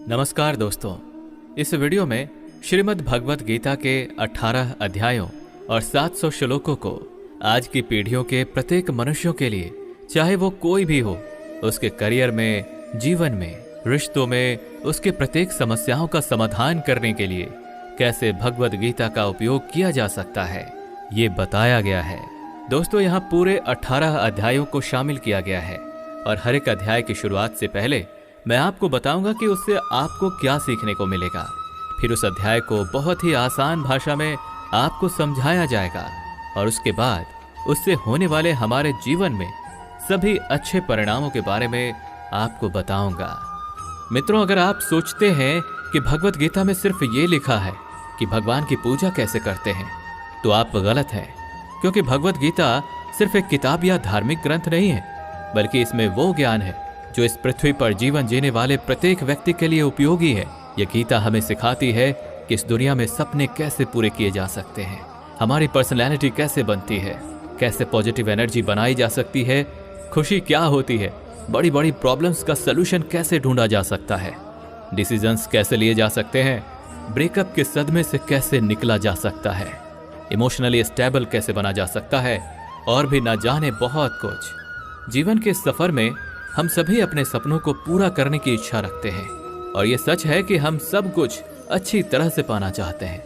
नमस्कार दोस्तों, इस वीडियो में श्रीमद् भगवत गीता के 18 अध्यायों और 700 श्लोकों को आज की पीढ़ियों के प्रत्येक मनुष्यों के लिए, चाहे वो कोई भी हो, उसके करियर में, जीवन में, रिश्तों में, उसके प्रत्येक समस्याओं का समाधान करने के लिए कैसे भगवत गीता का उपयोग किया जा सकता है, ये बताया गया है। दोस्तों, यहाँ पूरे 18 अध्यायों को शामिल किया गया है और हर एक अध्याय की शुरुआत से पहले मैं आपको बताऊंगा कि उससे आपको क्या सीखने को मिलेगा। फिर उस अध्याय को बहुत ही आसान भाषा में आपको समझाया जाएगा और उसके बाद उससे होने वाले हमारे जीवन में सभी अच्छे परिणामों के बारे में आपको बताऊंगा। मित्रों, अगर आप सोचते हैं कि भगवत गीता में सिर्फ ये लिखा है कि भगवान की पूजा कैसे करते हैं, तो आप गलत हैं, क्योंकि भगवत गीता सिर्फ एक किताब या धार्मिक ग्रंथ नहीं है, बल्कि इसमें वो ज्ञान है जो इस पृथ्वी पर जीवन जीने वाले प्रत्येक व्यक्ति के लिए उपयोगी है। यह गीता हमें सिखाती है कि इस दुनिया में सपने कैसे पूरे किए जा सकते हैं, हमारी पर्सनैलिटी कैसे बनती है, कैसे पॉजिटिव एनर्जी बनाई जा सकती है, खुशी क्या होती है, बड़ी बड़ी प्रॉब्लम्स का सलूशन कैसे ढूंढा जा सकता है, डिसीजंस कैसे लिए जा सकते हैं, ब्रेकअप के सदमे से कैसे निकला जा सकता है, इमोशनली स्टेबल कैसे बना जा सकता है, और भी ना जाने बहुत कुछ। जीवन के सफर में हम सभी अपने सपनों को पूरा करने की इच्छा रखते हैं और ये सच है कि हम सब कुछ अच्छी तरह से पाना चाहते हैं।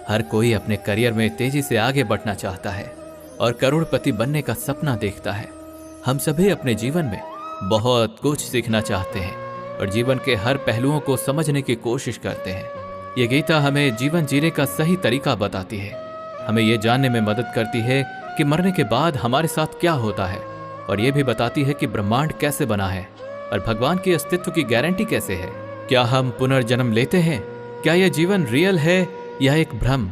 हर कोई अपने करियर में तेजी से आगे बढ़ना चाहता है और करोड़पति बनने का सपना देखता है। हम सभी अपने जीवन में बहुत कुछ सीखना चाहते हैं और जीवन के हर पहलुओं को समझने की कोशिश करते हैं। ये गीता हमें जीवन जीने का सही तरीका बताती है, हमें ये जानने में मदद करती है कि मरने के बाद हमारे साथ क्या होता है, और ये भी बताती है कि ब्रह्मांड कैसे बना है और भगवान के अस्तित्व की गारंटी कैसे है। क्या हम पुनर्जन्म लेते हैं? क्या यह जीवन रियल है या एक भ्रम?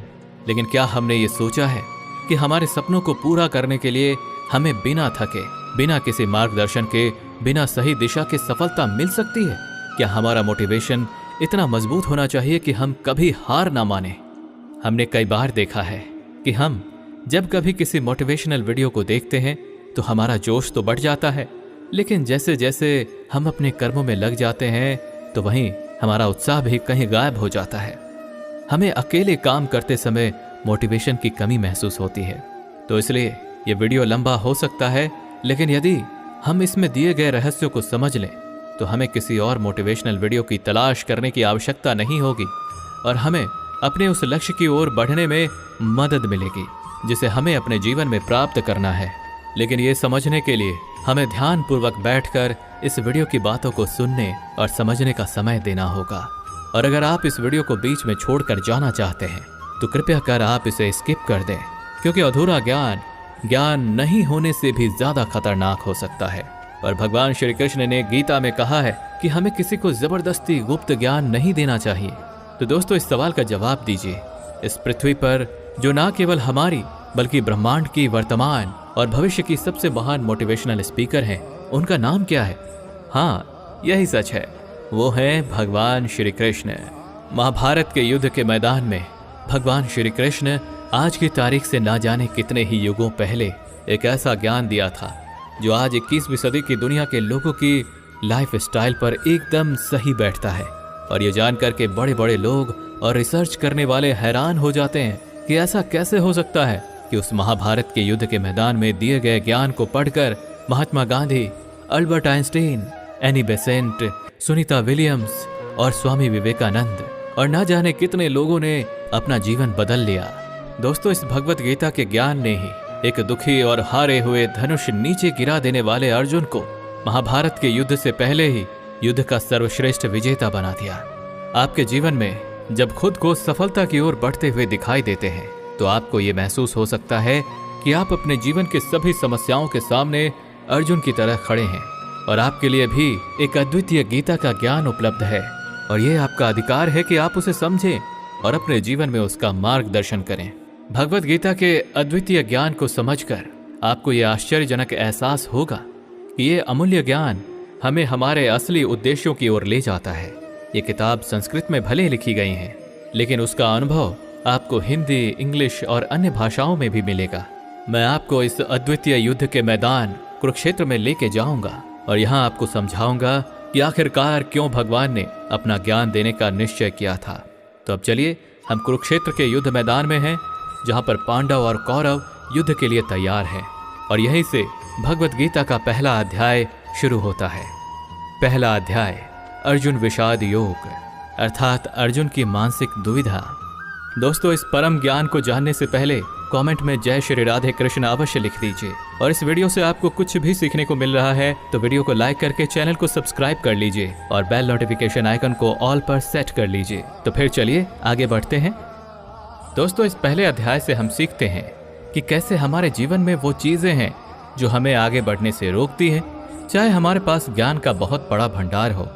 लेकिन क्या हमने ये सोचा है कि हमारे सपनों को पूरा करने के लिए हमें बिना थके, बिना किसी मार्गदर्शन के, बिना सही दिशा के सफलता मिल सकती है? क्या हमारा मोटिवेशन इतना मजबूत होना चाहिए कि हम कभी हार ना माने? हमने कई बार देखा है कि हम जब कभी किसी मोटिवेशनल वीडियो को देखते हैं तो हमारा जोश तो बढ़ जाता है, लेकिन जैसे जैसे हम अपने कर्मों में लग जाते हैं तो वहीं हमारा उत्साह भी कहीं गायब हो जाता है। हमें अकेले काम करते समय मोटिवेशन की कमी महसूस होती है। तो इसलिए ये वीडियो लंबा हो सकता है, लेकिन यदि हम इसमें दिए गए रहस्यों को समझ लें तो हमें किसी और मोटिवेशनल वीडियो की तलाश करने की आवश्यकता नहीं होगी और हमें अपने उस लक्ष्य की ओर बढ़ने में मदद मिलेगी जिसे हमें अपने जीवन में प्राप्त करना है। लेकिन ये समझने के लिए हमें ध्यानपूर्वक बैठकर इस वीडियो की बातों को सुनने और समझने का समय देना होगा। और अगर आप इस वीडियो को बीच में छोड़कर जाना चाहते हैं तो कृपया कर आप इसे स्किप कर दें, क्योंकि अधूरा ज्ञान नहीं होने से भी ज्यादा खतरनाक हो सकता है। और भगवान श्री कृष्ण ने गीता में कहा है कि हमें किसी को जबरदस्ती गुप्त ज्ञान नहीं देना चाहिए। तो दोस्तों, इस सवाल का जवाब दीजिए। इस पृथ्वी पर जो ना केवल हमारी बल्कि ब्रह्मांड की वर्तमान और भविष्य की सबसे महान मोटिवेशनल स्पीकर हैं, उनका नाम क्या है? हाँ, यही सच है, वो हैं भगवान श्री कृष्ण। महाभारत के युद्ध के मैदान में भगवान श्री कृष्ण आज की तारीख से ना जाने कितने ही युगों पहले एक ऐसा ज्ञान दिया था जो आज 21वीं सदी की दुनिया के लोगों की लाइफ स्टाइल पर एकदम सही बैठता है। और ये जानकर के बड़े बड़े लोग और रिसर्च करने वाले हैरान हो जाते हैं कि ऐसा कैसे हो सकता है कि उस महाभारत के युद्ध के मैदान में दिए गए ज्ञान को पढ़कर Mahatma Gandhi, Albert Einstein, Annie Besant, Sunita Williams और स्वामी विवेकानंद और ना जाने कितने लोगों ने अपना जीवन बदल लिया। दोस्तों, इस भगवत गीता के ज्ञान ने ही एक दुखी और हारे हुए धनुष नीचे गिरा देने वाले अर्जुन को महाभारत के युद्ध से पहले ही युद्ध का सर्वश्रेष्ठ विजेता बना दिया। आपके जीवन में जब खुद को सफलता की ओर बढ़ते हुए दिखाई देते हैं तो आपको ये महसूस हो सकता है कि आप अपने जीवन के सभी समस्याओं के सामने अर्जुन की तरह खड़े हैं और आपके लिए भी एक अद्वितीय गीता का ज्ञान उपलब्ध है और ये आपका अधिकार है कि आप उसे समझें और अपने जीवन में उसका मार्गदर्शन करें। भगवत गीता के अद्वितीय ज्ञान को समझकर आपको ये आश्चर्यजनक एहसास होगा कि ये अमूल्य ज्ञान हमें हमारे असली उद्देश्यों की ओर ले जाता है। ये किताब संस्कृत में भले लिखी गई है, लेकिन उसका अनुभव आपको हिंदी, इंग्लिश और अन्य भाषाओं में भी मिलेगा। मैं आपको इस अद्वितीय युद्ध के मैदान कुरुक्षेत्र में लेके जाऊंगा और यहाँ आपको समझाऊंगा कि आखिरकार क्यों भगवान ने अपना ज्ञान देने का निश्चय किया था। तो अब चलिए, हम कुरुक्षेत्र के युद्ध मैदान में हैं, जहां पर पांडव और कौरव युद्ध के लिए तैयार हैं, और यहीं से भगवत गीता का पहला अध्याय शुरू होता है। पहला अध्याय, अर्जुन विषाद योग, अर्थात अर्जुन की मानसिक दुविधा। दोस्तों, इस परम ज्ञान को जानने से पहले कमेंट में जय श्री राधे कृष्ण अवश्य लिख दीजिए, और इस वीडियो से आपको कुछ भी सीखने को मिल रहा है तो वीडियो को लाइक करके चैनल को सब्सक्राइब कर लीजिए और बेल नोटिफिकेशन आइकन को ऑल पर सेट कर लीजिए। तो फिर चलिए आगे बढ़ते हैं। दोस्तों, इस पहले अध्याय से हम सीखते हैं कि कैसे हमारे जीवन में वो चीजें हैं जो हमें आगे बढ़ने से रोकती हैं। चाहे हमारे पास ज्ञान का बहुत बड़ा भंडार हो,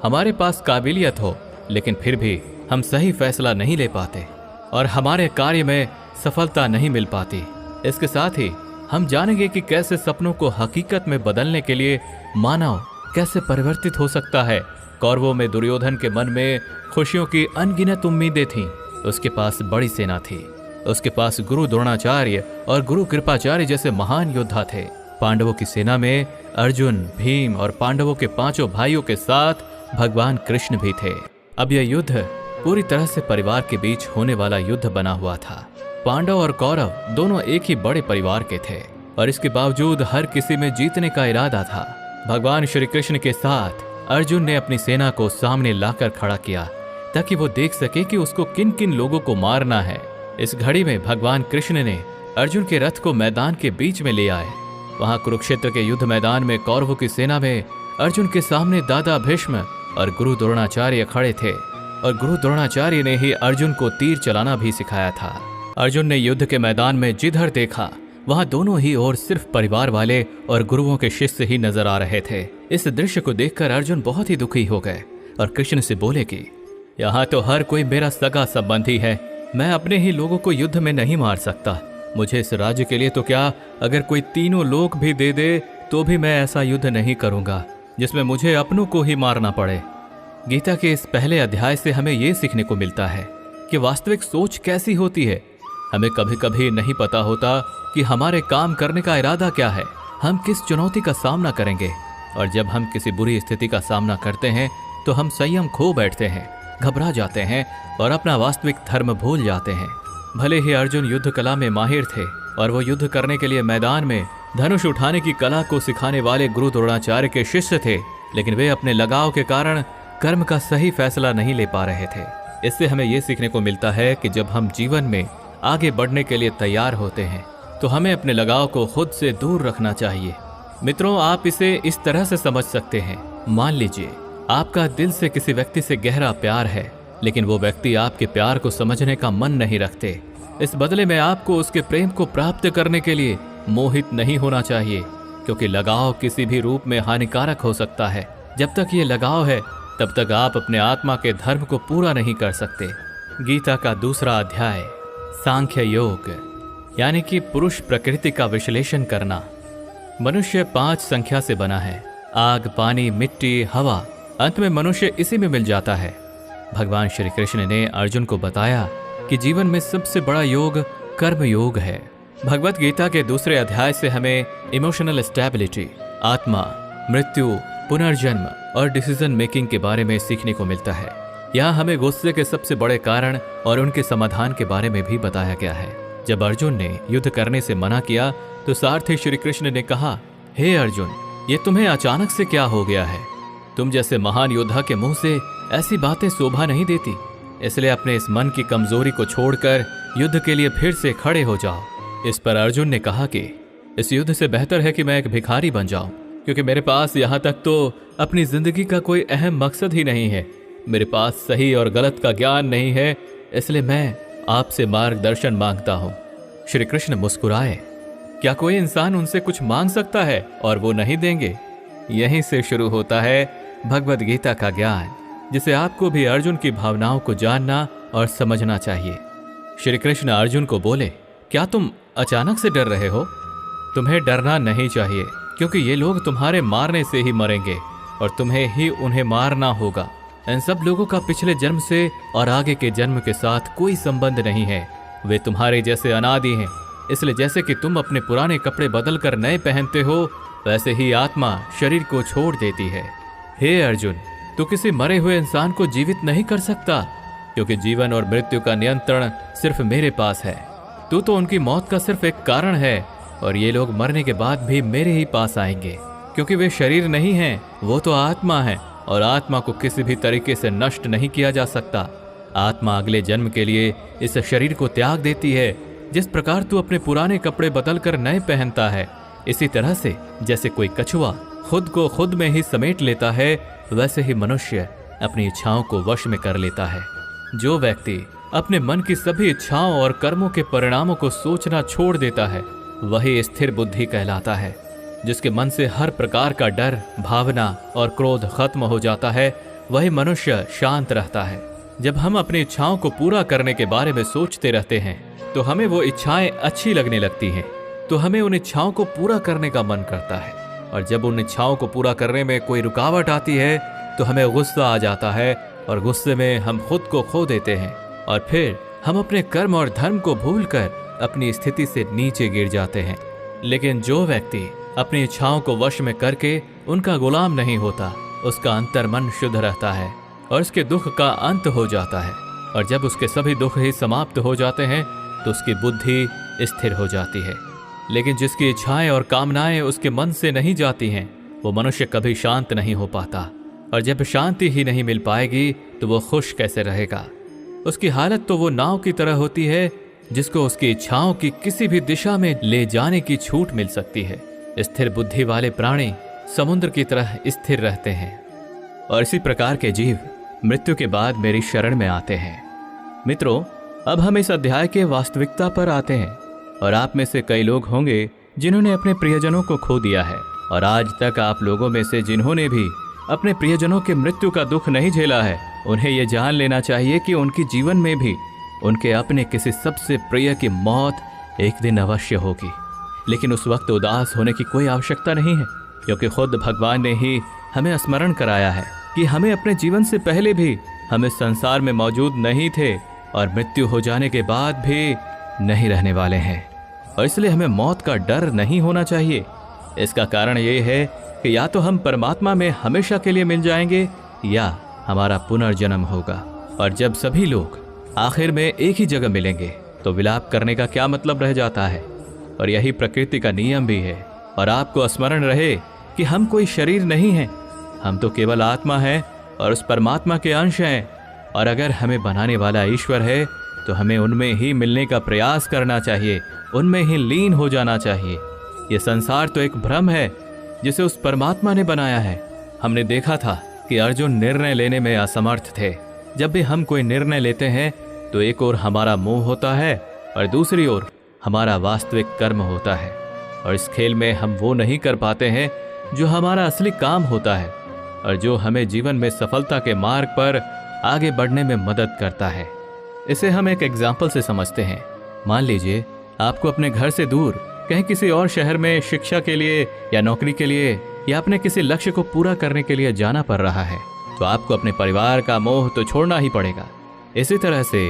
हमारे पास काबिलियत हो, लेकिन फिर भी हम सही फैसला नहीं ले पाते और हमारे कार्य में सफलता नहीं मिल पाती। इसके साथ ही हम जानेंगे कि कैसे सपनों को हकीकत में बदलने के लिए मानव कैसे परिवर्तित हो सकता है। कौरवों में दुर्योधन के मन में खुशियों की अनगिनत उम्मीदें थीं। उसके पास बड़ी सेना थी। उसके पास गुरु द्रोणाचार्य और गुरु कृपाचार्य जैसे महान योद्धा थे। पांडवों की सेना में अर्जुन, भीम और पांडवों के 5 भाइयों के साथ भगवान कृष्ण भी थे। अब यह युद्ध पूरी तरह से परिवार के बीच होने वाला युद्ध बना हुआ था। पांडव और कौरव दोनों एक ही बड़े परिवार के थे, और इसके बावजूद हर किसी में जीतने का इरादा था। भगवान श्री कृष्ण के साथ अर्जुन ने अपनी सेना को सामने लाकर खड़ा किया ताकि वो देख सके कि उसको किन किन लोगों को मारना है। इस घड़ी में भगवान कृष्ण ने अर्जुन के रथ को मैदान के बीच में ले आए। वहां कुरुक्षेत्र के युद्ध मैदान में कौरवों की सेना में अर्जुन के सामने दादा भीष्म और गुरु द्रोणाचार्य खड़े थे, और गुरु द्रोणाचार्य ने ही अर्जुन को तीर चलाना भी सिखाया था। अर्जुन ने युद्ध के मैदान में जिधर देखा वहां दोनों ही ओर सिर्फ परिवार वाले और गुरुओं के शिष्य ही नजर आ रहे थे। इस दृश्य को देखकर अर्जुन बहुत ही दुखी हो गए और कृष्ण से बोले कि यहाँ तो हर कोई मेरा सगा संबंधी है, मैं अपने ही लोगों को युद्ध में नहीं मार सकता। मुझे इस राज्य के लिए तो क्या, अगर कोई तीनों लोक भी दे दे तो भी मैं ऐसा युद्ध नहीं करूंगा जिसमें मुझे अपनों को ही मारना पड़े। गीता के इस पहले अध्याय से हमें यह सीखने को मिलता है कि वास्तविक सोच कैसी होती है। हमें कभी कभी नहीं पता होता कि हमारे काम करने का इरादा क्या है, हम किस चुनौती का सामना करेंगे, और जब हम किसी बुरी स्थिति का सामना करते हैं तो हम संयम खो बैठते हैं, घबरा जाते हैं और अपना वास्तविक धर्म भूल जाते हैं। भले ही अर्जुन युद्ध कला में माहिर थे और वो युद्ध करने के लिए मैदान में धनुष उठाने की कला को सिखाने वाले गुरु द्रोणाचार्य के शिष्य थे, लेकिन वे अपने लगाव के कारण कर्म का सही फैसला नहीं ले पा रहे थे। इससे हमें यह सीखने को मिलता है कि जब हम जीवन में आगे बढ़ने के लिए तैयार होते हैं तो हमें अपने लगाव को खुद से दूर रखना चाहिए। मित्रों, आप इसे इस तरह से समझ सकते हैं। मान लीजिए आपका दिल से किसी व्यक्ति से गहरा प्यार है, लेकिन वो व्यक्ति आपके प्यार को समझने का मन नहीं रखते। इस बदले में आपको उसके प्रेम को प्राप्त करने के लिए मोहित नहीं होना चाहिए, क्योंकि लगाव किसी भी रूप में हानिकारक हो सकता है। जब तक ये लगाव है तब तक आप अपने आत्मा के धर्म को पूरा नहीं कर सकते। गीता का दूसरा अध्याय, सांख्य योग, यानी कि पुरुष प्रकृति का विश्लेषण करना। मनुष्य 5 संख्या से बना है, आग, पानी, मिट्टी, हवा। अंत में मनुष्य इसी में मिल जाता है। भगवान श्री कृष्ण ने अर्जुन को बताया कि जीवन में सबसे बड़ा योग कर्म योग है। भगवत गीता के दूसरे अध्याय से हमें इमोशनल स्टेबिलिटी, आत्मा, मृत्यु, पुनर्जन्म और डिसीजन मेकिंग के बारे में सीखने को मिलता है। यहाँ हमें गुस्से के सबसे बड़े कारण और उनके समाधान के बारे में भी बताया गया है। जब अर्जुन ने युद्ध करने से मना किया तो सारथी श्री कृष्ण ने कहा, हे अर्जुन, ये तुम्हें अचानक से क्या हो गया है? तुम जैसे महान योद्धा के मुंह से ऐसी बातें शोभा नहीं देती। इसलिए अपने इस मन की कमजोरी को छोड़कर युद्ध के लिए फिर से खड़े हो जाओ। इस पर अर्जुन ने कहा कि इस युद्ध से बेहतर है कि मैं एक भिखारी बन जाऊं, क्योंकि मेरे पास यहाँ तक तो अपनी जिंदगी का कोई अहम मकसद ही नहीं है। मेरे पास सही और गलत का ज्ञान नहीं है, इसलिए मैं आपसे मार्गदर्शन मांगता हूँ। श्री कृष्ण मुस्कुराए। क्या कोई इंसान उनसे कुछ मांग सकता है और वो नहीं देंगे? यहीं से शुरू होता है भगवद गीता का ज्ञान, जिसे आपको भी अर्जुन की भावनाओं को जानना और समझना चाहिए। श्री कृष्ण अर्जुन को बोले, क्या तुम अचानक से डर रहे हो? तुम्हें डरना नहीं चाहिए, क्योंकि ये लोग तुम्हारे मारने से ही मरेंगे और तुम्हें ही उन्हें मारना होगा। इन सब लोगों का पिछले जन्म से और आगे के जन्म के साथ कोई संबंध नहीं है। वे तुम्हारे जैसे अनादि हैं। इसलिए जैसे कि तुम अपने पुराने कपड़े बदल कर नए पहनते हो, वैसे ही आत्मा शरीर को छोड़ देती है। हे अर्जुन, तू किसी मरे हुए इंसान को जीवित नहीं कर सकता, क्योंकि जीवन और मृत्यु का नियंत्रण सिर्फ मेरे पास है। तू तो उनकी मौत का सिर्फ एक कारण है, और ये लोग मरने के बाद भी मेरे ही पास आएंगे, क्योंकि वे शरीर नहीं हैं, वो तो आत्मा है, और आत्मा को किसी भी तरीके से नष्ट नहीं किया जा सकता। आत्मा अगले जन्म के लिए इस शरीर को त्याग देती है। जिस प्रकार तू अपने पुराने कपड़े बदलकर नए पहनता है, इसी तरह से जैसे कोई कछुआ खुद को खुद में ही समेट लेता है, वैसे ही मनुष्य अपनी इच्छाओं को वश में कर लेता है। जो व्यक्ति अपने मन की सभी इच्छाओं और कर्मों के परिणामों को सोचना छोड़ देता है, वही स्थिर बुद्धि कहलाता है। जिसके मन से हर प्रकार का डर, भावना और क्रोध खत्म हो जाता है, वही मनुष्य शांत रहता है। जब हम अपनी इच्छाओं को पूरा करने के बारे में सोचते रहते हैं, तो हमें वो इच्छाएं अच्छी लगने लगती हैं, तो हमें उन इच्छाओं को पूरा करने का मन करता है। और जब उन इच्छाओं को पूरा करने में कोई रुकावट आती है, तो हमें गुस्सा आ जाता है, और गुस्से में हम खुद को खो देते हैं, और फिर हम अपने कर्म और धर्म को भूलकर अपनी स्थिति से नीचे गिर जाते हैं। लेकिन जो व्यक्ति अपनी इच्छाओं को वश में करके उनका गुलाम नहीं होता, उसका अंतर मन शुद्ध रहता है, और उसके दुख का अंत हो जाता है। और जब उसके सभी दुख ही समाप्त हो जाते हैं, तो उसकी बुद्धि स्थिर हो जाती है। लेकिन जिसकी इच्छाएं और कामनाएं उसके मन से नहीं जाती हैं, वो मनुष्य कभी शांत नहीं हो पाता। और जब शांति ही नहीं मिल पाएगी, तो वो खुश कैसे रहेगा? उसकी हालत तो वो नाव की तरह होती है, जिसको उसकी इच्छाओं की किसी भी दिशा में ले जाने की छूट मिल सकती है। स्थिर बुद्धि वाले प्राणी समुद्र की तरह स्थिर रहते हैं, और इसी प्रकार के जीव मृत्यु के बाद मेरी शरण में आते हैं। मित्रों, अब हम इस अध्याय के वास्तविकता पर आते हैं। और आप में से कई लोग होंगे जिन्होंने अपने प्रियजनों को खो दिया है, और आज तक आप लोगों में से जिन्होंने भी अपने प्रियजनों के मृत्यु का दुख नहीं झेला है, उन्हें यह जान लेना चाहिए कि उनके जीवन में भी उनके अपने किसी सबसे प्रिय की मौत एक दिन अवश्य होगी। लेकिन उस वक्त उदास होने की कोई आवश्यकता नहीं है, क्योंकि खुद भगवान ने ही हमें स्मरण कराया है कि हमें अपने जीवन से पहले भी हम इस संसार में मौजूद नहीं थे, और मृत्यु हो जाने के बाद भी नहीं रहने वाले हैं। और इसलिए हमें मौत का डर नहीं होना चाहिए। इसका कारण ये है कि या तो हम परमात्मा में हमेशा के लिए मिल जाएंगे, या हमारा पुनर्जन्म होगा। और जब सभी लोग आखिर में एक ही जगह मिलेंगे, तो विलाप करने का क्या मतलब रह जाता है? और यही प्रकृति का नियम भी है। और आपको स्मरण रहे कि हम कोई शरीर नहीं हैं, हम तो केवल आत्मा हैं, और उस परमात्मा के अंश हैं। और अगर हमें बनाने वाला ईश्वर है, तो हमें उनमें ही मिलने का प्रयास करना चाहिए, उनमें ही लीन हो जाना चाहिए। ये संसार तो एक भ्रम है जिसे उस परमात्मा ने बनाया है। हमने देखा था कि अर्जुन निर्णय लेने में असमर्थ थे। जब भी हम कोई निर्णय लेते हैं, तो एक ओर हमारा मोह होता है, और दूसरी ओर हमारा वास्तविक कर्म होता है। और इस खेल में हम वो नहीं कर पाते हैं जो हमारा असली काम होता है, और जो हमें जीवन में सफलता के मार्ग पर आगे बढ़ने में मदद करता है। इसे हम एक एग्जाम्पल से समझते हैं। मान लीजिए आपको अपने घर से दूर कहीं किसी और शहर में शिक्षा के लिए, या नौकरी के लिए, या अपने किसी लक्ष्य को पूरा करने के लिए जाना पड़ रहा है, तो आपको अपने परिवार का मोह तो छोड़ना ही पड़ेगा। इसी तरह से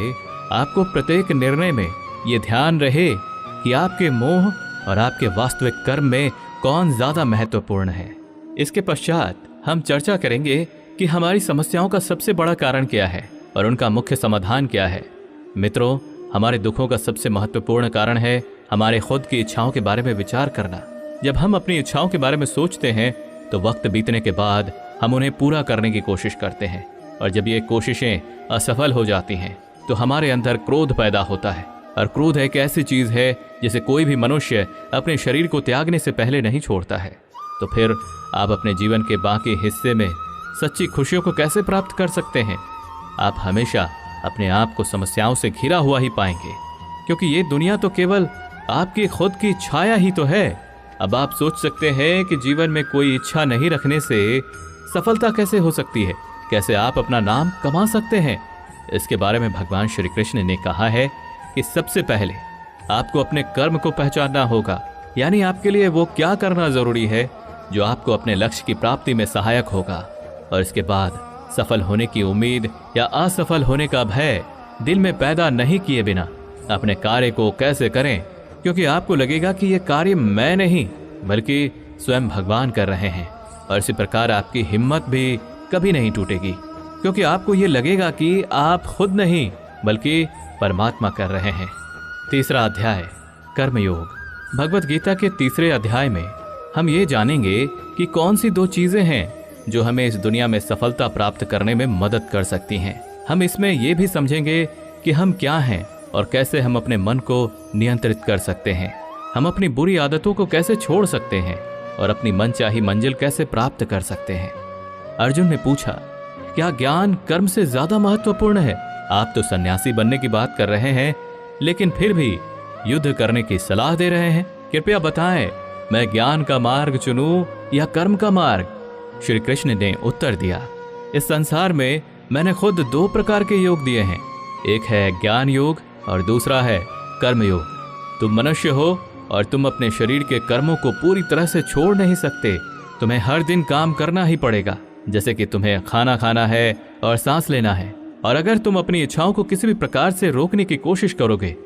आपको प्रत्येक निर्णय में ये ध्यान रहे कि आपके मोह और आपके वास्तविक कर्म में कौन ज्यादा महत्वपूर्ण है। इसके पश्चात हम चर्चा करेंगे कि हमारी समस्याओं का सबसे बड़ा कारण क्या है और उनका मुख्य समाधान क्या है। मित्रों, हमारे दुखों का सबसे महत्वपूर्ण कारण है हमारे खुद की इच्छाओं के बारे में विचार करना। जब हम अपनी इच्छाओं के बारे में सोचते हैं, तो वक्त बीतने के बाद हम उन्हें पूरा करने की कोशिश करते हैं, और जब ये कोशिशें असफल हो जाती हैं, तो हमारे अंदर क्रोध पैदा होता है। और क्रोध एक ऐसी चीज है जिसे कोई भी मनुष्य अपने शरीर को त्यागने से पहले नहीं छोड़ता है। तो फिर आप अपने जीवन के बाकी हिस्से में सच्ची खुशियों को कैसे प्राप्त कर सकते हैं? आप हमेशा अपने आप को समस्याओं से घिरा हुआ ही पाएंगे, क्योंकि ये दुनिया तो केवल आपकी खुद की छाया ही तो है। अब आप सोच सकते हैं कि जीवन में कोई इच्छा नहीं रखने से सफलता कैसे हो सकती है, कैसे आप अपना नाम कमा सकते हैं। इसके बारे में भगवान श्री कृष्ण ने कहा है कि सबसे पहले आपको अपने कर्म को पहचानना होगा, यानी आपके लिए वो क्या करना जरूरी है जो आपको अपने लक्ष्य की प्राप्ति में सहायक होगा। और इसके बाद सफल होने की उम्मीद या असफल होने का भय दिल में पैदा नहीं किए बिना अपने कार्य को कैसे करें, क्योंकि आपको लगेगा कि यह कार्य मैं नहीं बल्कि स्वयं भगवान कर रहे हैं। और इसी प्रकार आपकी हिम्मत भी कभी नहीं टूटेगी, क्योंकि आपको ये लगेगा कि आप खुद नहीं बल्कि परमात्मा कर रहे हैं। तीसरा अध्याय, कर्मयोग। भगवत गीता के तीसरे अध्याय में हम ये जानेंगे कि कौन सी 2 चीजें हैं जो हमें इस दुनिया में सफलता प्राप्त करने में मदद कर सकती हैं। हम इसमें यह भी समझेंगे कि हम क्या हैं और कैसे हम अपने मन को नियंत्रित कर सकते हैं। हम अपनी बुरी आदतों को कैसे छोड़ सकते हैं और अपनी मनचाही मंजिल कैसे प्राप्त कर सकते हैं। अर्जुन ने पूछा, क्या ज्ञान कर्म से ज्यादा महत्वपूर्ण है? आप तो सन्यासी बनने की बात कर रहे हैं, लेकिन फिर भी युद्ध करने की सलाह दे रहे हैं। कृपया बताएं, मैं ज्ञान का मार्ग चुनूं या कर्म का मार्ग? श्री कृष्ण ने उत्तर दिया, इस संसार में मैंने खुद 2 प्रकार के योग दिए हैं। एक है ज्ञान योग और दूसरा है कर्म योग। तुम मनुष्य हो और तुम अपने शरीर के कर्मों को पूरी तरह से छोड़ नहीं सकते। तुम्हें हर दिन काम करना ही पड़ेगा, जैसे कि तुम्हें खाना खाना है और सांस लेना है। और अगर तुम अपनी इच्छाओं को किसी भी प्रकार से रोकने की कोशिश करोगे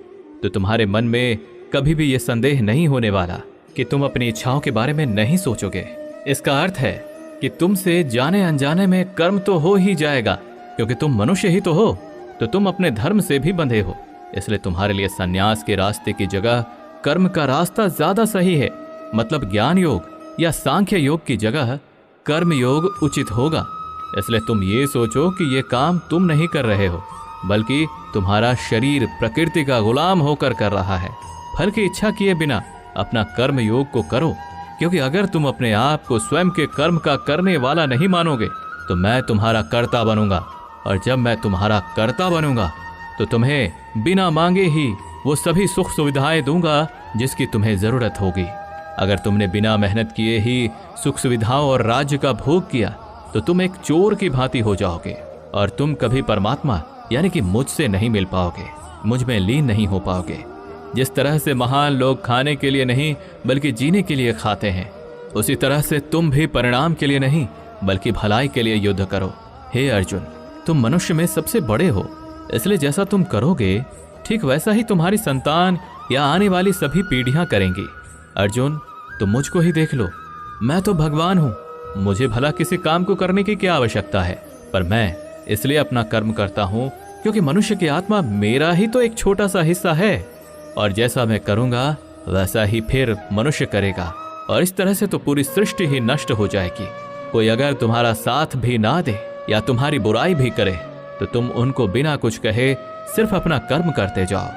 तो तुम्हारे मन में कभी भी यह संदेह नहीं होने वाला कि तुम अपनी इच्छाओं के बारे में नहीं सोचोगे। इसका अर्थ है कि तुमसे जाने अनजाने में कर्म तो हो ही जाएगा, क्योंकि तुम मनुष्य ही तो हो, तो तुम अपने धर्म से भी बंधे हो। इसलिए तुम्हारे लिए सन्यास के रास्ते की जगह कर्म का रास्ता ज्यादा सही है। मतलब ज्ञान योग या सांख्य योग की जगह कर्म योग उचित होगा। इसलिए तुम ये सोचो कि ये काम तुम नहीं कर रहे हो, बल्कि तुम्हारा शरीर प्रकृति का गुलाम होकर कर रहा है। फल की इच्छा किए बिना अपना कर्म योग को करो, क्योंकि अगर तुम अपने आप को स्वयं के कर्म का करने वाला नहीं मानोगे तो मैं तुम्हारा कर्ता बनूंगा, और जब मैं तुम्हारा कर्ता बनूंगा तो तुम्हें बिना मांगे ही वो सभी सुख सुविधाएं दूंगा जिसकी तुम्हें जरूरत होगी। अगर तुमने बिना मेहनत किए ही सुख सुविधाओं और राज्य का भोग किया तो तुम एक चोर की भांति हो जाओगे, और तुम कभी परमात्मा यानी कि मुझसे नहीं मिल पाओगे, मुझ में लीन नहीं हो पाओगे। जिस तरह से महान लोग खाने के लिए नहीं बल्कि जीने के लिए खाते हैं, उसी तरह से तुम भी परिणाम के लिए नहीं बल्कि भलाई के लिए युद्ध करो। हे अर्जुन, तुम मनुष्य में सबसे बड़े हो, इसलिए जैसा तुम करोगे ठीक वैसा ही तुम्हारी संतान या आने वाली सभी पीढ़ियां करेंगी। अर्जुन, तुम मुझको ही देख लो, मैं तो भगवान हूं। मुझे भला किसी काम को करने की क्या आवश्यकता है, पर मैं इसलिए अपना कर्म करता हूं क्योंकि मनुष्य की आत्मा मेरा ही तो एक छोटा सा हिस्सा है, और जैसा मैं करूंगा वैसा ही फिर मनुष्य करेगा, और इस तरह से तो पूरी सृष्टि ही नष्ट हो जाएगी। कोई अगर तुम्हारा साथ भी ना दे या तुम्हारी बुराई भी करे तो तुम उनको बिना कुछ कहे सिर्फ अपना कर्म करते जाओ,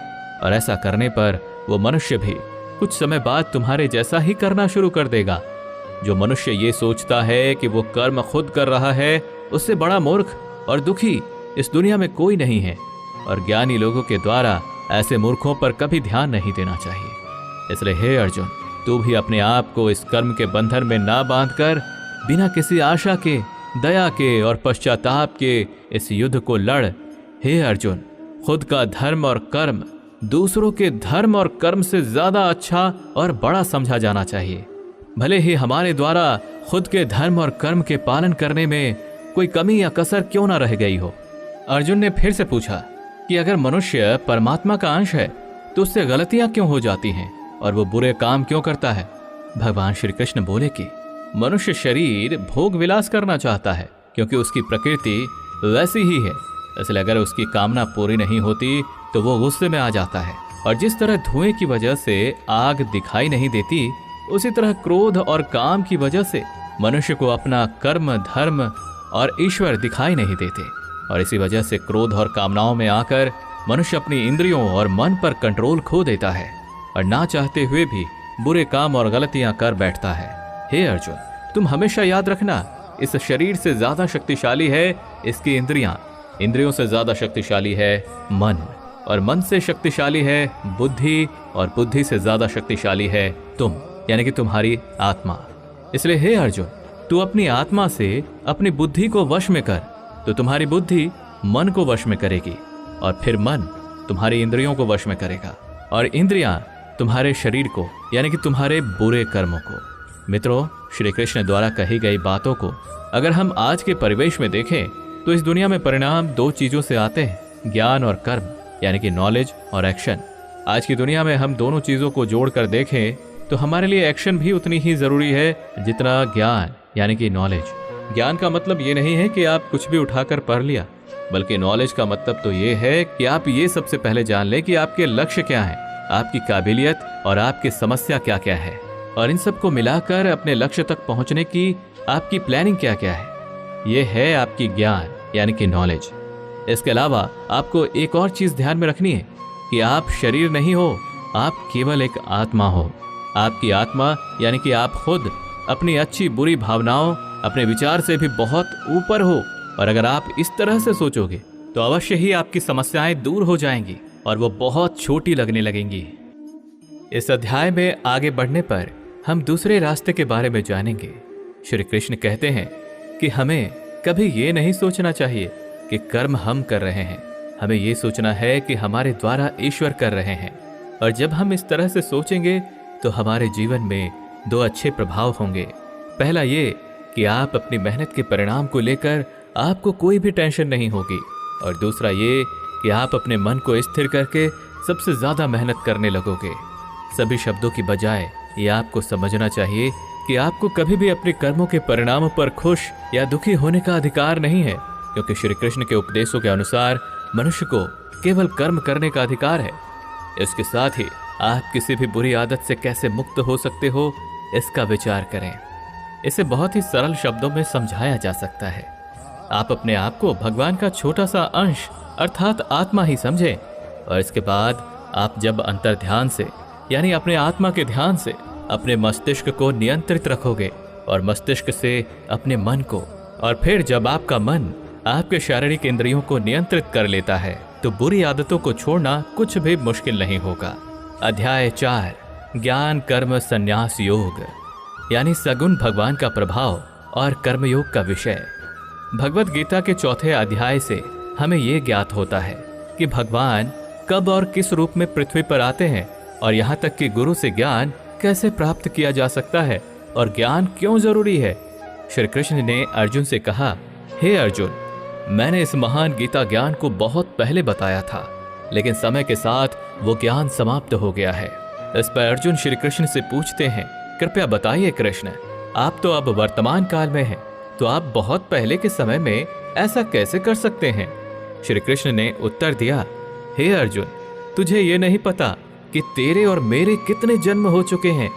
और ऐसा करने पर वो मनुष्य भी कुछ समय बाद तुम्हारे जैसा ही करना शुरू कर देगा। जो मनुष्य ये सोचता है कि वो कर्म खुद कर रहा है, उससे बड़ा मूर्ख और दुखी इस दुनिया में कोई नहीं है, और ज्ञानी लोगों के द्वारा ऐसे मूर्खों पर कभी ध्यान नहीं देना चाहिए। इसलिए हे अर्जुन, तू भी अपने आप को इस कर्म के बंधन में ना बांधकर बिना किसी आशा के, दया के और पश्चाताप के इस युद्ध को लड़। हे अर्जुन, खुद का धर्म और कर्म दूसरों के धर्म और कर्म से ज्यादा अच्छा और बड़ा समझा जाना चाहिए, भले ही हमारे द्वारा खुद के धर्म और कर्म के पालन करने में कोई कमी या कसर क्यों ना रह गई हो। अर्जुन ने फिर से पूछा कि अगर मनुष्य परमात्मा का अंश है तो उससे गलतियां क्यों हो जाती हैं और वो बुरे काम क्यों करता है? भगवान श्री कृष्ण बोले कि मनुष्य शरीर भोग विलास करना चाहता है क्योंकि उसकी प्रकृति वैसी ही है, इसलिए अगर उसकी कामना पूरी नहीं होती तो वो गुस्से में आ जाता है। और जिस तरह धुएं की वजह से आग दिखाई नहीं देती, उसी तरह क्रोध और काम की वजह से मनुष्य को अपना कर्म, धर्म और ईश्वर दिखाई नहीं देते, और इसी वजह से क्रोध और कामनाओं में आकर मनुष्य अपनी इंद्रियों और मन पर कंट्रोल खो देता है और ना चाहते हुए भी बुरे काम और गलतियां कर बैठता है। हे अर्जुन, तुम हमेशा याद रखना, इस शरीर से ज्यादा शक्तिशाली है इसकी इंद्रियां, इंद्रियों से ज्यादा शक्तिशाली है मन, और मन से शक्तिशाली है बुद्धि, और बुद्धि से ज्यादा शक्तिशाली है तुम, यानी कि तुम्हारी आत्मा। इसलिए हे अर्जुन, तू अपनी आत्मा से अपनी बुद्धि को वश में कर तो तुम्हारी बुद्धि मन को वश में करेगी, और फिर मन तुम्हारी इंद्रियों को वश में करेगा, और इंद्रियां तुम्हारे शरीर को, यानी कि तुम्हारे बुरे कर्मों को। मित्रों, श्री कृष्ण द्वारा कही गई बातों को अगर हम आज के परिवेश में देखें तो इस दुनिया में परिणाम 2 चीजों से आते हैं, ज्ञान और कर्म, यानी कि नॉलेज और एक्शन। आज की दुनिया में हम दोनों चीजों को जोड़कर देखें तो हमारे लिए एक्शन भी उतनी ही जरूरी है जितना ज्ञान यानी कि नॉलेज। ज्ञान का मतलब ये नहीं है कि आप कुछ भी उठाकर पढ़ लिया, बल्कि नॉलेज का मतलब तो ये है कि आप ये सबसे पहले जान लें कि आपके लक्ष्य क्या है, आपकी काबिलियत और आपकी समस्या क्या क्या है, और इन सबको मिलाकर अपने लक्ष्य तक पहुंचने की आपकी प्लानिंग क्या क्या है। ये है आपकी ज्ञान यानी कि नॉलेज। इसके अलावा आपको एक और चीज ध्यान में रखनी है कि आप शरीर नहीं हो, आप केवल एक आत्मा हो। आपकी आत्मा यानी कि आप खुद अपनी अच्छी बुरी भावनाओं, अपने विचार से भी बहुत ऊपर हो, और अगर आप इस तरह से सोचोगे तो अवश्य ही आपकी समस्याएं दूर हो जाएंगी और वो बहुत छोटी लगने लगेंगी। इस अध्याय में आगे बढ़ने पर हम दूसरे रास्ते के बारे में जानेंगे। श्री कृष्ण कहते हैं कि हमें कभी ये नहीं सोचना चाहिए कि कर्म हम कर रहे हैं, हमें ये सोचना है कि हमारे द्वारा ईश्वर कर रहे हैं। और जब हम इस तरह से सोचेंगे तो हमारे जीवन में दो अच्छे प्रभाव होंगे। पहला ये कि आप अपनी मेहनत के परिणाम को लेकर आपको कोई भी टेंशन नहीं होगी, और दूसरा ये कि आप अपने मन को स्थिर करके सबसे ज्यादा मेहनत करने लगोगे। सभी शब्दों की बजाय ये आपको समझना चाहिए कि आपको कभी भी अपने कर्मों के परिणामों पर खुश या दुखी होने का अधिकार नहीं है, क्योंकि श्री कृष्ण के उपदेशों के अनुसार मनुष्य को केवल कर्म करने का अधिकार है। इसके साथ ही आप किसी भी बुरी आदत से कैसे मुक्त हो सकते हो, इसका विचार करें। इसे बहुत ही सरल शब्दों में समझाया जा सकता है। आप अपने आप को भगवान का छोटा सा अंश अर्थात आत्मा ही समझें, और इसके बाद आप जब अंतर ध्यान से यानी अपने आत्मा के ध्यान से अपने मस्तिष्क को नियंत्रित रखोगे और मस्तिष्क से अपने मन को, और फिर जब आपका मन आपके शारीरिक इंद्रियों को नियंत्रित कर लेता है तो बुरी आदतों को छोड़ना कुछ भी मुश्किल नहीं होगा। अध्याय 4 ज्ञान कर्म संन्यास योग यानी सगुण भगवान का प्रभाव और कर्मयोग का विषय। भगवत गीता के चौथे अध्याय से हमें यह ज्ञात होता है कि भगवान कब और किस रूप में पृथ्वी पर आते हैं, और यहाँ तक कि गुरु से ज्ञान कैसे प्राप्त किया जा सकता है और ज्ञान क्यों जरूरी है। श्री कृष्ण ने अर्जुन से कहा, हे अर्जुन, मैंने इस महान गीता ज्ञान को बहुत पहले बताया था, लेकिन समय के साथ वो ज्ञान समाप्त हो गया है। इस पर अर्जुन श्री कृष्ण से पूछते हैं, कृपया बताइए कृष्ण, आप तो अब वर्तमान काल में हैं, तो आप बहुत पहले के समय में ऐसा कैसे कर सकते हैं। श्री कृष्ण ने उत्तर दिया, हे अर्जुन, तुझे ये नहीं पता कि तेरे और मेरे कितने जन्म हो चुके हैं।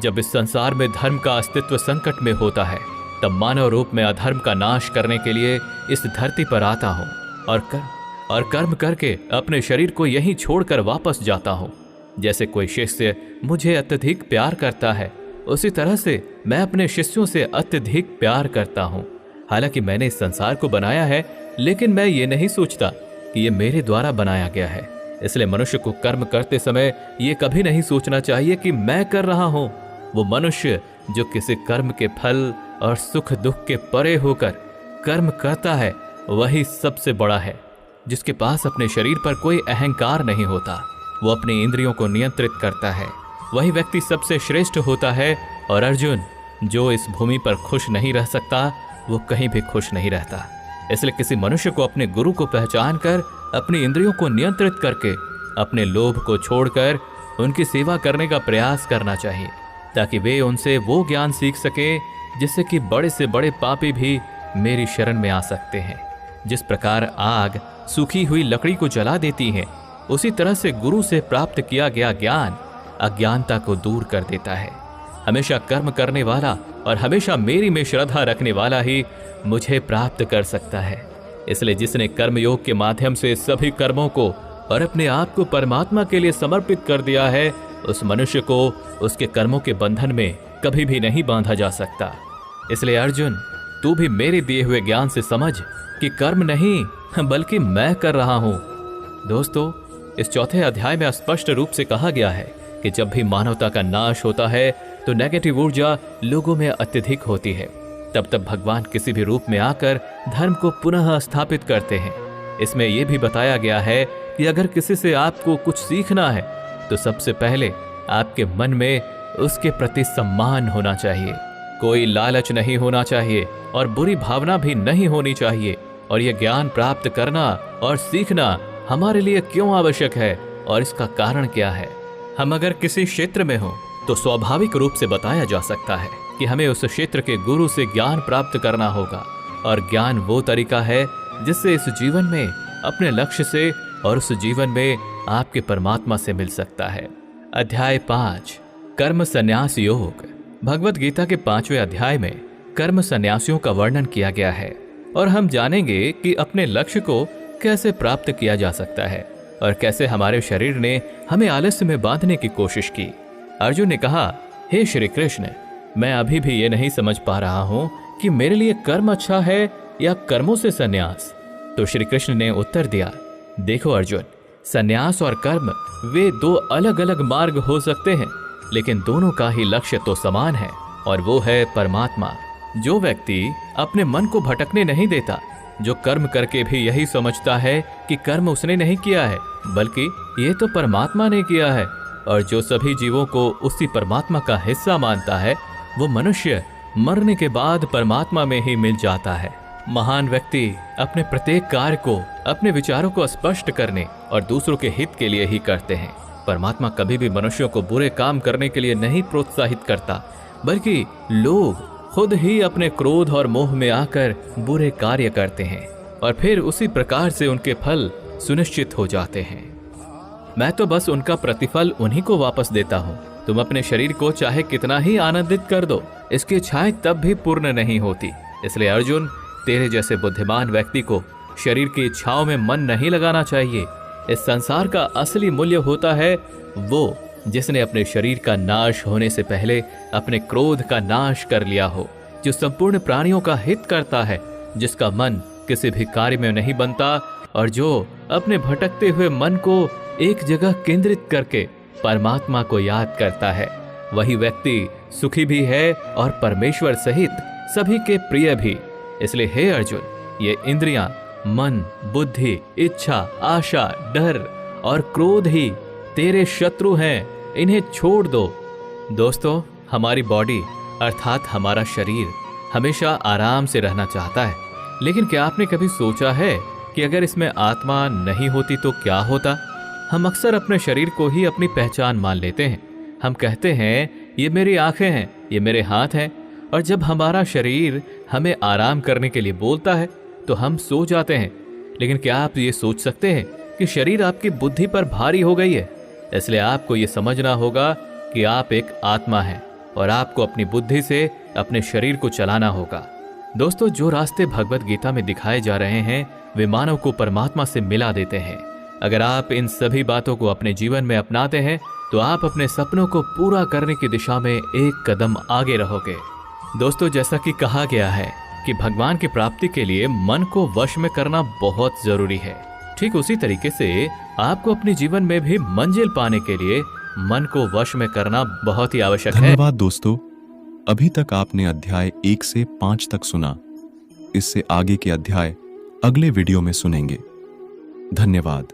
जब इस संसार में धर्म का अस्तित्व संकट में होता है, तब मानव रूप में अधर्म का नाश करने के लिए इस धरती पर आता हूँ और कर्म करके अपने शरीर को यहीं छोड़कर वापस जाता हूँ। जैसे कोई शिष्य मुझे अत्यधिक प्यार करता है, उसी तरह से मैं अपने शिष्यों से अत्यधिक प्यार करता हूँ। हालांकि मैंने इस संसार को बनाया है, लेकिन मैं ये नहीं सोचता कि ये मेरे द्वारा बनाया गया है। इसलिए मनुष्य को कर्म करते समय ये कभी नहीं सोचना चाहिए कि मैं कर रहा हूँ। वो मनुष्य जो किसी कर्म के फल और सुख दुख के परे होकर कर्म करता है, वही सबसे बड़ा है, जिसके पास अपने शरीर पर कोई अहंकार नहीं होता, वो अपनी इंद्रियों को नियंत्रित करता है, वही व्यक्ति सबसे श्रेष्ठ होता है। और अर्जुन, जो इस भूमि पर खुश नहीं रह सकता, वो कहीं भी खुश नहीं रहता। इसलिए किसी मनुष्य को अपने गुरु को पहचान कर अपनी इंद्रियों को नियंत्रित करके अपने लोभ को छोड़कर उनकी सेवा करने का प्रयास करना चाहिए, ताकि वे उनसे वो ज्ञान सीख सके जिससे कि बड़े से बड़े पापी भी मेरी शरण में आ सकते हैं। जिस प्रकार आग सूखी हुई लकड़ी को जला देती है, उसी तरह से गुरु से प्राप्त किया गया ज्ञान अज्ञानता को दूर कर देता है। हमेशा कर्म करने वाला और हमेशा मेरी में श्रद्धा रखने वाला ही मुझे प्राप्त कर सकता है। इसलिए जिसने कर्मयोग के माध्यम से सभी कर्मों को और अपने आप को परमात्मा के लिए समर्पित कर दिया है, उस मनुष्य को उसके कर्मों के बंधन में कभी भी नहीं बांधा जा सकता। इसलिए अर्जुन, तू भी मेरे दिए हुए ज्ञान से समझ कि कर्म नहीं बल्कि मैं कर रहा हूं। दोस्तों, इस चौथे अध्याय में स्पष्ट रूप से कहा गया है कि जब भी मानवता का नाश होता है तो नेगेटिव ऊर्जा लोगों में अत्यधिक होती है। तब भगवान किसी भी रूप में आकर धर्म को पुनः स्थापित करते हैं। इसमें यह भी बताया गया है कि अगर किसी से आपको कुछ सीखना है तो सबसे पहले आपके मन में उसके प्रति सम्मान होना चाहिए, कोई लालच नहीं होना चाहिए और बुरी भावना भी नहीं होनी चाहिए। और यह ज्ञान प्राप्त करना और सीखना हमारे लिए क्यों आवश्यक है और इसका कारण क्या है। हम अगर किसी क्षेत्र में हो तो स्वाभाविक रूप से बताया जा सकता है कि हमें उस क्षेत्र के गुरु से ज्ञान प्राप्त करना होगा, और ज्ञान वो तरीका है जिससे इस जीवन में अपने लक्ष्य से और उस जीवन में आपके परमात्मा से मिल सकता है। अध्याय 5, कर्म संन्यास योग। भगवत गीता के 5वें अध्याय में कर्म संन्यासियों का वर्णन किया गया है, और हम जानेंगे कि अपने लक्ष्य को कैसे प्राप्त किया जा सकता है और कैसे हमारे शरीर ने हमें आलस्य में बांधने की कोशिश की। अर्जुन ने कहा, हे श्री कृष्ण, मैं अभी भी ये नहीं समझ पा रहा हूं कि मेरे लिए कर्म अच्छा है या कर्मों से संन्यास। तो श्री कृष्ण ने उत्तर दिया, देखो अर्जुन, संन्यास और कर्म वे दो अलग अलग मार्ग हो सकते हैं, लेकिन दोनों का ही लक्ष्य तो समान है, और वो है परमात्मा। जो व्यक्ति अपने मन को भटकने नहीं देता, जो कर्म करके भी यही समझता है कि कर्म उसने नहीं किया है बल्कि ये तो परमात्मा ने किया है, और जो सभी जीवों को उसी परमात्मा का हिस्सा मानता है, वो मनुष्य मरने के बाद परमात्मा में ही मिल जाता है। महान व्यक्ति अपने प्रत्येक कार्य को, अपने विचारों को स्पष्ट करने और दूसरों के हित के लिए ही करते हैं। परमात्मा कभी भी मनुष्यों को बुरे काम करने के लिए नहीं प्रोत्साहित करता, बल्कि लोग खुद ही अपने क्रोध और मोह में आकर बुरे कार्य करते हैं और फिर उसी प्रकार से उनके फल सुनिश्चित हो जाते हैं। मैं तो बस उनका प्रतिफल उन्हीं को वापस देता हूँ। तुम अपने शरीर को चाहे कितना ही आनंदित कर दो, इसकी इच्छाएं तब भी पूर्ण नहीं होती। इसलिए अर्जुन, तेरे जैसे बुद्धिमान व्यक्ति को शरीर की इच्छाओं में मन नहीं लगाना चाहिए। इस संसार का असली मूल्य होता है वो जिसने अपने शरीर का नाश होने से पहले अपने क्रोध का नाश कर लिया हो, जो संपूर्ण प्राणियों का हित करता है, जिसका मन किसी भी कार्य में नहीं बनता और जो अपने भटकते हुए मन को एक जगह केंद्रित करके परमात्मा को याद करता है। वही व्यक्ति सुखी भी है और परमेश्वर सहित सभी के प्रिय भी। इसलिए हे अर्जुन, ये इंद्रियां, मन, बुद्धि, इच्छा, आशा, डर और क्रोध ही तेरे शत्रु हैं, इन्हें छोड़ दो। दोस्तों, हमारी बॉडी अर्थात हमारा शरीर हमेशा आराम से रहना चाहता है, लेकिन क्या आपने कभी सोचा है कि अगर इसमें आत्मा नहीं होती तो क्या होता? हम अक्सर अपने शरीर को ही अपनी पहचान मान लेते हैं। हम कहते हैं, ये मेरी आंखें हैं, ये मेरे हाथ हैं, और जब हमारा शरीर हमें आराम करने के लिए बोलता है तो हम सो जाते हैं। लेकिन क्या आप ये सोच सकते हैं कि शरीर आपकी बुद्धि पर भारी हो गई है? इसलिए आपको ये समझना होगा कि आप एक आत्मा हैं और आपको अपनी बुद्धि से अपने शरीर को चलाना होगा। दोस्तों, जो रास्ते भगवत गीता में दिखाए जा रहे हैं वे मानव को परमात्मा से मिला देते हैं। अगर आप इन सभी बातों को अपने जीवन में अपनाते हैं तो आप अपने सपनों को पूरा करने की दिशा में एक कदम आगे रहोगे। दोस्तों, जैसा कि कहा गया है कि भगवान की प्राप्ति के लिए मन को वश में करना बहुत जरूरी है, ठीक उसी तरीके से आपको अपने जीवन में भी मंजिल पाने के लिए मन को वश में करना बहुत ही आवश्यक है। धन्यवाद दोस्तों, अभी तक आपने अध्याय 1 से 5 तक सुना। इससे आगे के अध्याय अगले वीडियो में सुनेंगे। धन्यवाद।